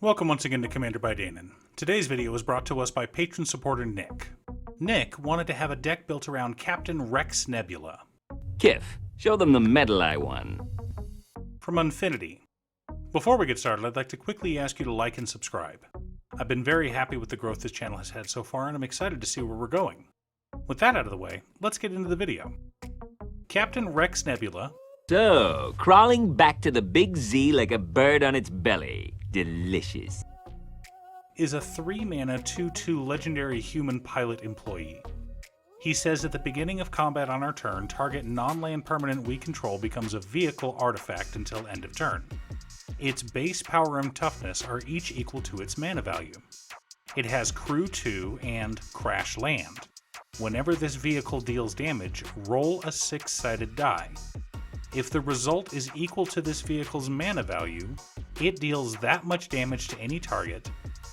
Welcome once again to Commander by Danon. Today's video was brought to us by patron supporter Nick. Nick wanted to have a deck built around Captain Rex Nebula. Kif, show them the medal I won. From Infinity. Before we get started, I'd like to quickly ask you to like and subscribe. I've been very happy with the growth this channel has had so far, and I'm excited to see where we're going. With that out of the way, let's get into the video. Captain Rex Nebula. So, crawling back to the big Z like a bird on its belly. Delicious. Is a 3-mana 2/2 legendary human pilot employee. He says at the beginning of combat on our turn, target non-land permanent we control becomes a vehicle artifact until end of turn. Its base power and toughness are each equal to its mana value. It has Crew 2 and Crash Land. Whenever this vehicle deals damage, roll a 6-sided die. If the result is equal to this vehicle's mana value, it deals that much damage to any target,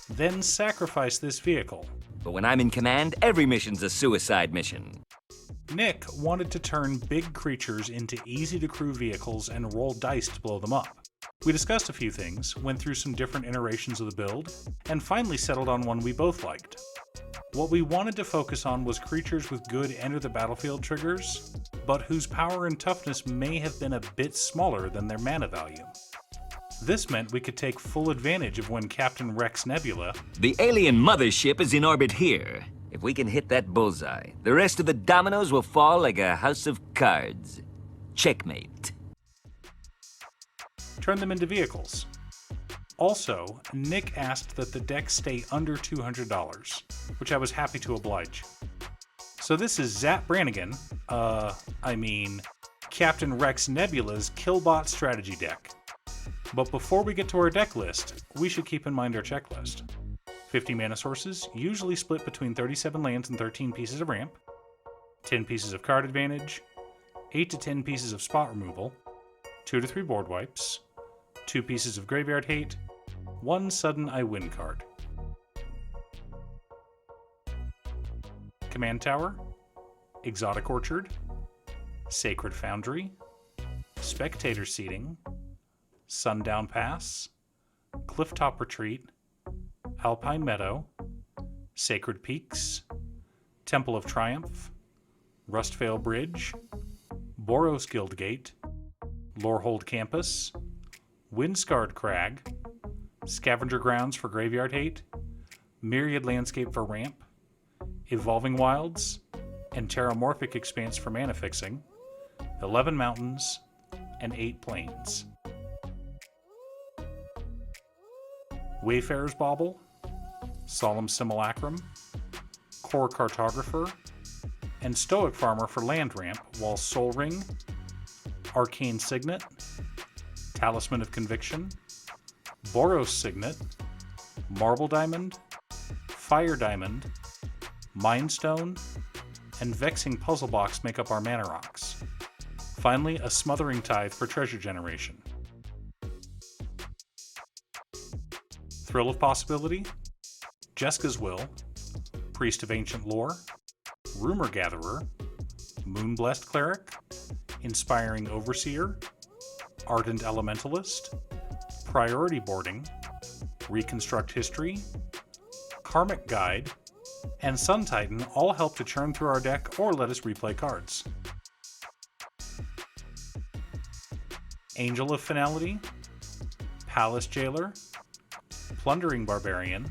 then sacrifice this vehicle. But when I'm in command, every mission's a suicide mission. Nick wanted to turn big creatures into easy-to-crew vehicles and roll dice to blow them up. We discussed a few things, went through some different iterations of the build, and finally settled on one we both liked. What we wanted to focus on was creatures with good enter the battlefield triggers, but whose power and toughness may have been a bit smaller than their mana value. This meant we could take full advantage of when Captain Rex Nebula... The alien mothership is in orbit here. If we can hit that bullseye, the rest of the dominoes will fall like a house of cards. Checkmate. Turn them into vehicles. Also, Nick asked that the deck stay under $200, which I was happy to oblige. So this is Zap Brannigan, Captain Rex Nebula's Killbot strategy deck. But before we get to our deck list, we should keep in mind our checklist. 50 mana sources, usually split between 37 lands and 13 pieces of ramp, 10 pieces of card advantage, 8 to 10 pieces of spot removal, 2 to 3 board wipes, 2 pieces of graveyard hate, 1 sudden I win card. Command Tower, Exotic Orchard, Sacred Foundry, Spectator Seating, Sundown Pass, Clifftop Retreat, Alpine Meadow, Sacred Peaks, Temple of Triumph, Rustvale Bridge, Boros Guildgate, Lorehold Campus, Windscarred Crag, Scavenger Grounds for Graveyard Hate, Myriad Landscape for Ramp, Evolving Wilds, and Terramorphic Expanse for mana fixing, 11 mountains, and 8 plains. Wayfarer's Bauble, Solemn Simulacrum, Core Cartographer, and Stoic Farmer for land ramp, while Soul Ring, Arcane Signet, Talisman of Conviction, Boros Signet, Marble Diamond, Fire Diamond, Mind Stone, and Vexing Puzzle Box make up our mana rocks. Finally, a Smothering Tithe for treasure generation. Thrill of Possibility, Jeska's Will, Priest of Ancient Lore, Rumor Gatherer, Moonblessed Cleric, Inspiring Overseer, Ardent Elementalist, Priority Boarding, Reconstruct History, Karmic Guide, and Sun Titan all help to churn through our deck or let us replay cards. Angel of Finality, Palace Jailer, Plundering Barbarian,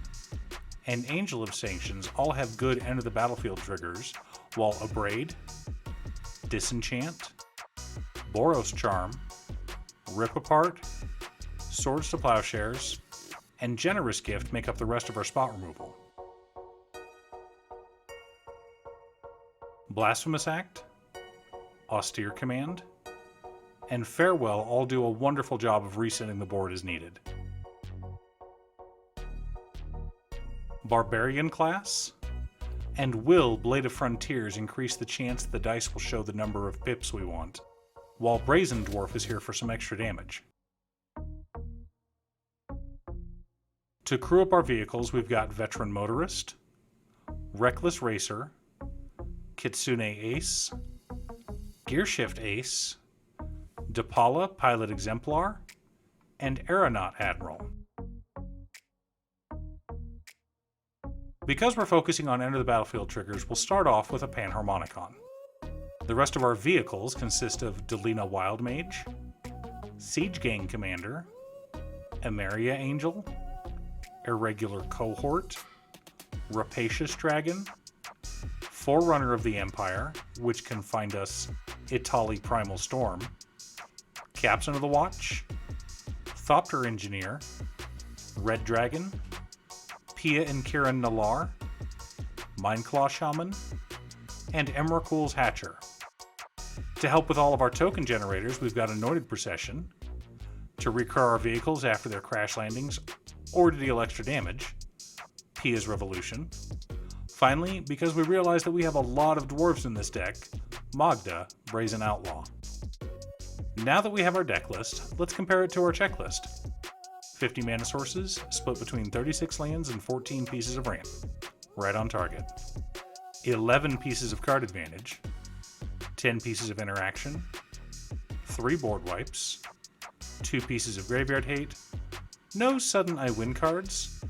and Angel of Sanctions all have good enter the battlefield triggers, while Abrade, Disenchant, Boros Charm, Rip Apart, Swords to Plowshares, and Generous Gift make up the rest of our spot removal. Blasphemous Act, Austere Command, and Farewell all do a wonderful job of resetting the board as needed. Barbarian class, and will Blade of Frontiers increase the chance the dice will show the number of pips we want, while Brazen Dwarf is here for some extra damage. To crew up our vehicles, we've got Veteran Motorist, Reckless Racer, Kitsune Ace, Gearshift Ace, Depala Pilot Exemplar, and Aeronaut Admiral. Because we're focusing on Enter the Battlefield triggers, we'll start off with a Panharmonicon. The rest of our vehicles consist of Delina Wildmage, Siege Gang Commander, Emeria Angel, Irregular Cohort, Rapacious Dragon, Forerunner of the Empire, which can find us Itali Primal Storm, Captain of the Watch, Thopter Engineer, Red Dragon, Pia and Kiran Nalar, Mindclaw Shaman, and Emrakul's Hatcher. To help with all of our token generators, we've got Anointed Procession, to recur our vehicles after their crash landings, or to deal extra damage, Pia's Revolution. Finally, because we realize that we have a lot of dwarves in this deck, Magda, Brazen Outlaw. Now that we have our deck list, let's compare it to our checklist. 50 mana sources, split between 36 lands and 14 pieces of ramp. Right on target. 11 pieces of card advantage, 10 pieces of interaction, 3 board wipes, 2 pieces of graveyard hate, no sudden I win cards,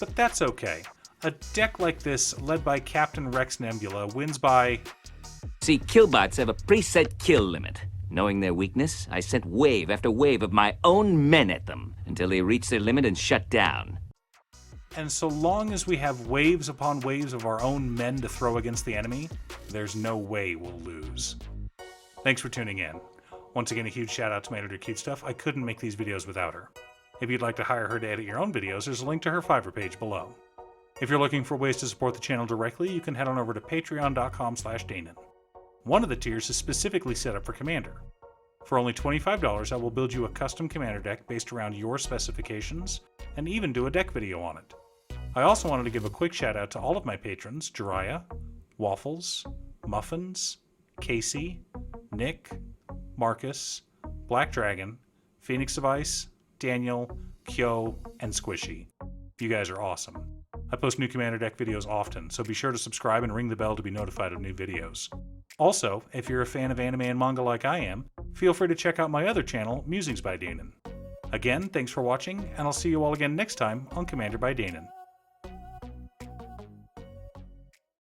but that's okay. A deck like this, led by Captain Rex Nebula, wins by... See, killbots have a preset kill limit. Knowing their weakness, I sent wave after wave of my own men at them until they reached their limit and shut down. And so long as we have waves upon waves of our own men to throw against the enemy, there's no way we'll lose. Thanks for tuning in. Once again, a huge shout out to my editor Cute Stuff. I couldn't make these videos without her. If you'd like to hire her to edit your own videos, there's a link to her Fiverr page below. If you're looking for ways to support the channel directly, you can head on over to patreon.com/Danon. One of the tiers is specifically set up for Commander. For only $25, I will build you a custom Commander deck based around your specifications, and even do a deck video on it. I also wanted to give a quick shout out to all of my patrons, Jiraiya, Waffles, Muffins, Casey, Nick, Marcus, Black Dragon, Phoenix of Ice, Daniel, Kyo, and Squishy. You guys are awesome. I post new Commander deck videos often, so be sure to subscribe and ring the bell to be notified of new videos. Also, if you're a fan of anime and manga like I am, feel free to check out my other channel, Musings by Danon. Again, thanks for watching, and I'll see you all again next time on Commander by Danon.